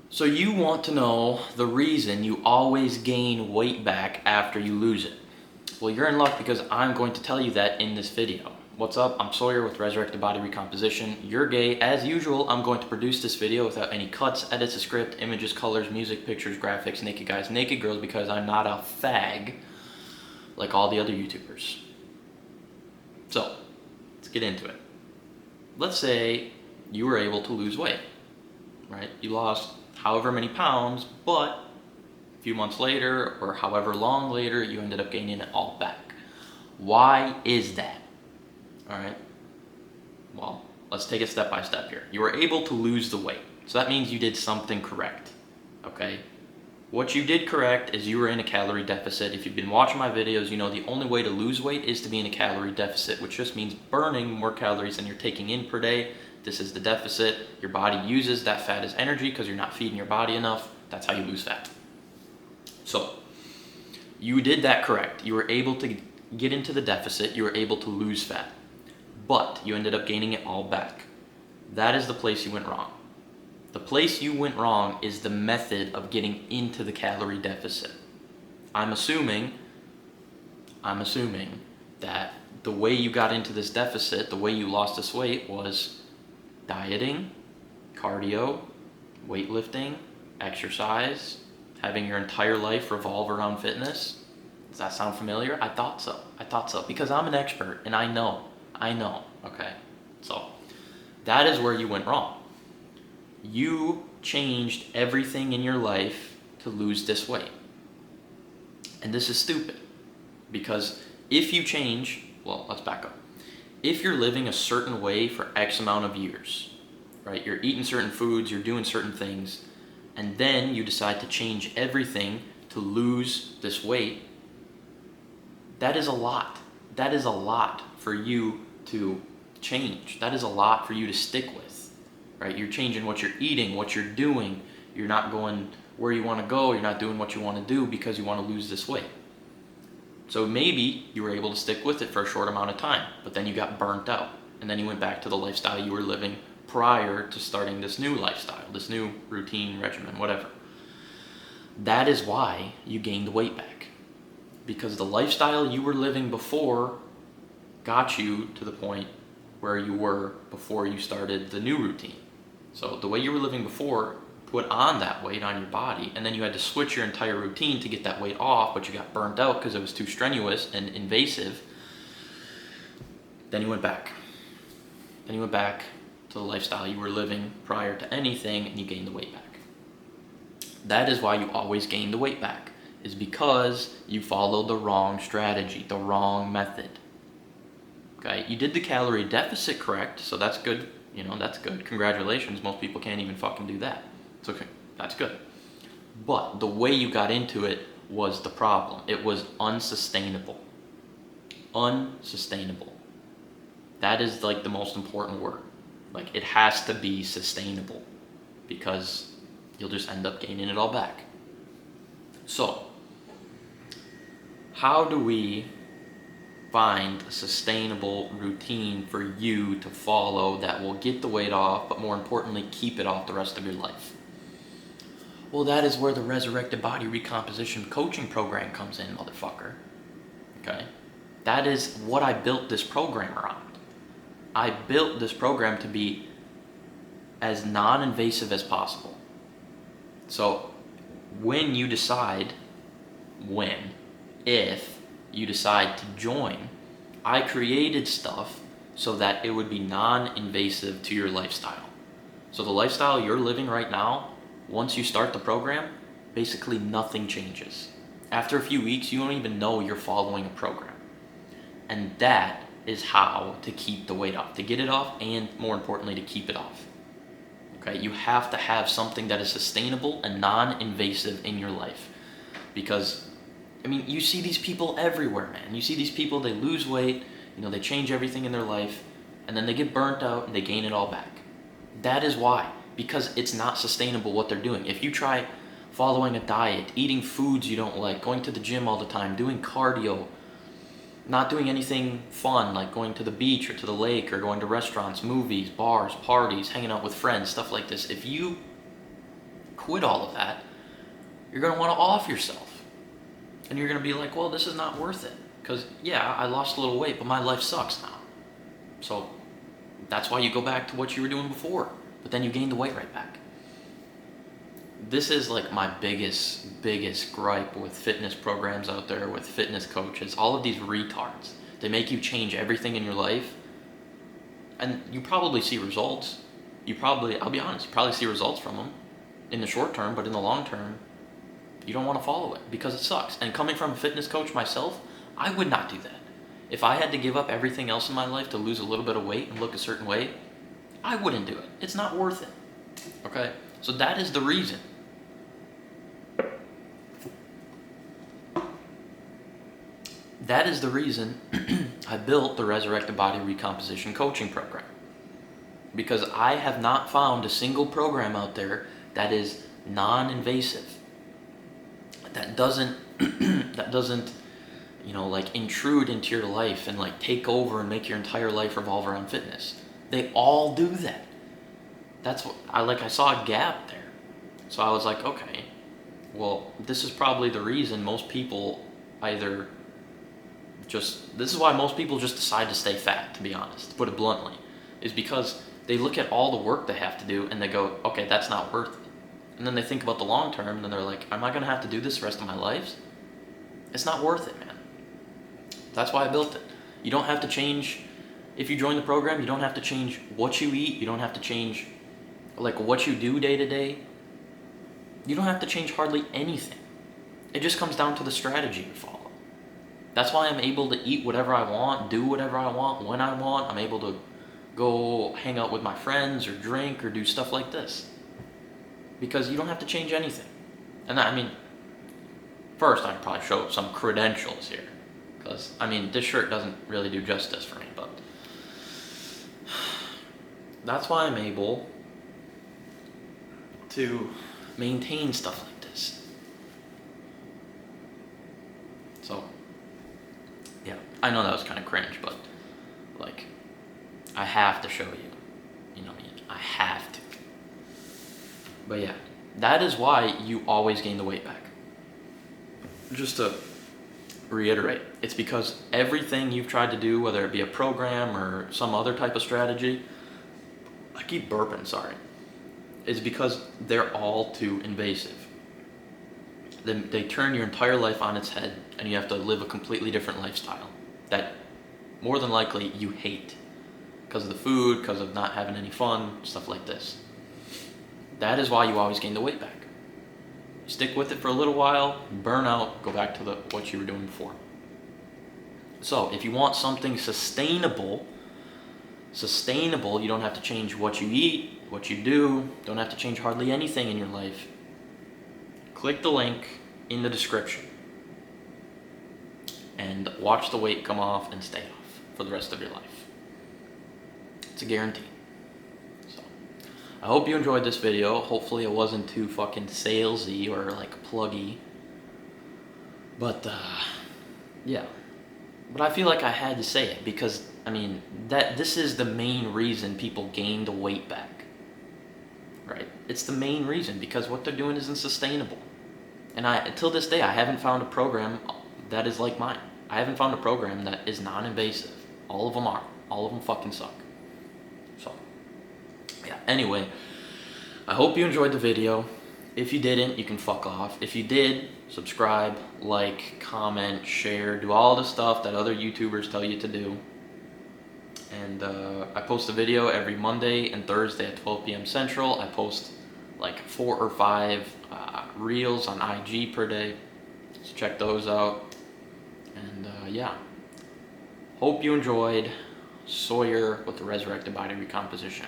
So you want to know the reason you always gain weight back after you lose it. Well, you're in luck because I'm going to tell you that in this video. What's up? I'm Sawyer with Resurrected Body Recomposition. You're gay. As usual, I'm going to produce this video without any cuts, edits, a script, images, colors, music, pictures, graphics, naked guys, naked girls, because I'm not a fag like all the other YouTubers. So, let's get into it. Let's say you were able to lose weight, right? You lost however many pounds, but a few months later or however long later, you ended up gaining it all back. Why is that? All right. Well, let's take it step by step here. You were able to lose the weight. So that means you did something correct. Okay. What you did correct is you were in a calorie deficit. If you've been watching my videos, you know the only way to lose weight is to be in a calorie deficit, which just means burning more calories than you're taking in per day. This is the deficit. Your body uses that fat as energy because you're not feeding your body enough. That's how you lose fat. So you did that correct. You were able to get into the deficit. You were able to lose fat, but you ended up gaining it all back. That is the place you went wrong. The place you went wrong is the method of getting into the calorie deficit. I'm assuming that the way you got into this deficit, the way you lost this weight, was dieting, cardio, weightlifting, exercise, having your entire life revolve around fitness. Does that sound familiar? I thought so because I'm an expert and I know, okay? So that is where you went wrong. You changed everything in your life to lose this weight. And this is stupid because if you change, well, let's back up. If you're living a certain way for X amount of years, right? You're eating certain foods, you're doing certain things, and then you decide to change everything to lose this weight, that is a lot. That is a lot for you to change. That is a lot for you to stick with, right? You're changing what you're eating, what you're doing. You're not going where you want to go. You're not doing what you want to do because you want to lose this weight. So maybe you were able to stick with it for a short amount of time, but then you got burnt out. And then you went back to the lifestyle you were living prior to starting this new lifestyle, this new routine, regimen, whatever. That is why you gained the weight back. Because the lifestyle you were living before got you to the point where you were before you started the new routine. So the way you were living before put on that weight on your body, and then you had to switch your entire routine to get that weight off, but you got burnt out because it was too strenuous and invasive. Then you went back. Then you went back to the lifestyle you were living prior to anything, and you gained the weight back. That is why you always gain the weight back, is because you followed the wrong strategy, the wrong method. Okay, you did the calorie deficit correct, so that's good. You know, that's good. Congratulations. Most people can't even fucking do that. It's okay. That's good. But the way you got into it was the problem. It was unsustainable. Unsustainable. That is like the most important word. Like, it has to be sustainable because you'll just end up gaining it all back. So, how do we find a sustainable routine for you to follow that will get the weight off, but more importantly, keep it off the rest of your life? Well, that is where the Resurrected Body Recomposition coaching program comes in, motherfucker. Okay? That is what I built this program around. I built this program to be as non-invasive as possible. So, if you decide to join, I created stuff so that it would be non-invasive to your lifestyle. So the lifestyle you're living right now, once you start the program, basically nothing changes. After a few weeks, you don't even know you're following a program. And that is how to keep the weight off, to get it off, and more importantly, to keep it off. Okay, you have to have something that is sustainable and non-invasive in your life. Because, I mean, you see these people everywhere, man. You see these people, they lose weight, you know, they change everything in their life, and then they get burnt out and they gain it all back. That is why. Because it's not sustainable what they're doing. If you try following a diet, eating foods you don't like, going to the gym all the time, doing cardio, not doing anything fun like going to the beach or to the lake or going to restaurants, movies, bars, parties, hanging out with friends, stuff like this. If you quit all of that, you're going to want to off yourself. And you're going to be like, well, this is not worth it. Because, yeah, I lost a little weight, but my life sucks now. So that's why you go back to what you were doing before. But then you gain the weight right back. This is like my biggest gripe with fitness programs out there, with fitness coaches. All of these retards. They make you change everything in your life. And you probably see results. I'll be honest, you probably see results from them in the short term, but in the long term, you don't want to follow it because it sucks. And coming from a fitness coach myself, I would not do that. If I had to give up everything else in my life to lose a little bit of weight and look a certain way, I wouldn't do it. It's not worth it. Okay? So that is the reason. That is the reason I built the Resurrected Body Recomposition coaching program. Because I have not found a single program out there that is non-invasive. That doesn't like intrude into your life and like take over and make your entire life revolve around fitness. They all do that. That's what I saw a gap there. So I was like, okay, well, this is probably the reason most people this is why most people just decide to stay fat, to be honest, to put it bluntly, is because they look at all the work they have to do and they go, okay, that's not worth it. And then they think about the long term and then they're like, am I going to have to do this the rest of my life? It's not worth it, man. That's why I built it. You don't have to change, if you join the program, you don't have to change what you eat. You don't have to change like what you do day to day. You don't have to change hardly anything. It just comes down to the strategy you follow. That's why I'm able to eat whatever I want, do whatever I want, when I want. I'm able to go hang out with my friends or drink or do stuff like this. Because you don't have to change anything. And first I'd probably show some credentials here. Because, this shirt doesn't really do justice for me, but that's why I'm able to maintain stuff like this. So, yeah, I know that was kind of cringe, but, I have to show you. You know what I mean? I have to. But yeah, that is why you always gain the weight back. Just to reiterate, it's because everything you've tried to do, whether it be a program or some other type of strategy, I keep burping, sorry, is because they're all too invasive. They turn your entire life on its head and you have to live a completely different lifestyle that more than likely you hate because of the food, because of not having any fun, stuff like this. That is why you always gain the weight back. Stick with it for a little while, burn out, go back to what you were doing before. So if you want something sustainable, you don't have to change what you eat, what you do, don't have to change hardly anything in your life. Click the link in the description and watch the weight come off and stay off for the rest of your life. It's a guarantee. So, I hope you enjoyed this video. Hopefully it wasn't too fucking salesy or pluggy. But, yeah. But I feel like I had to say it because, this is the main reason people gain the weight back. Right? It's the main reason because what they're doing isn't sustainable. And until this day, I haven't found a program that is like mine. I haven't found a program that is non-invasive. All of them are. All of them fucking suck. So, yeah. Anyway, I hope you enjoyed the video. If you didn't, you can fuck off. If you did, subscribe, like, comment, share, do all the stuff that other YouTubers tell you to do. And I post a video every Monday and Thursday at 12 p.m. Central. I post 4 or 5 reels on IG per day. So check those out. And yeah. Hope you enjoyed Sawyer with the Resurrected Body Recomposition.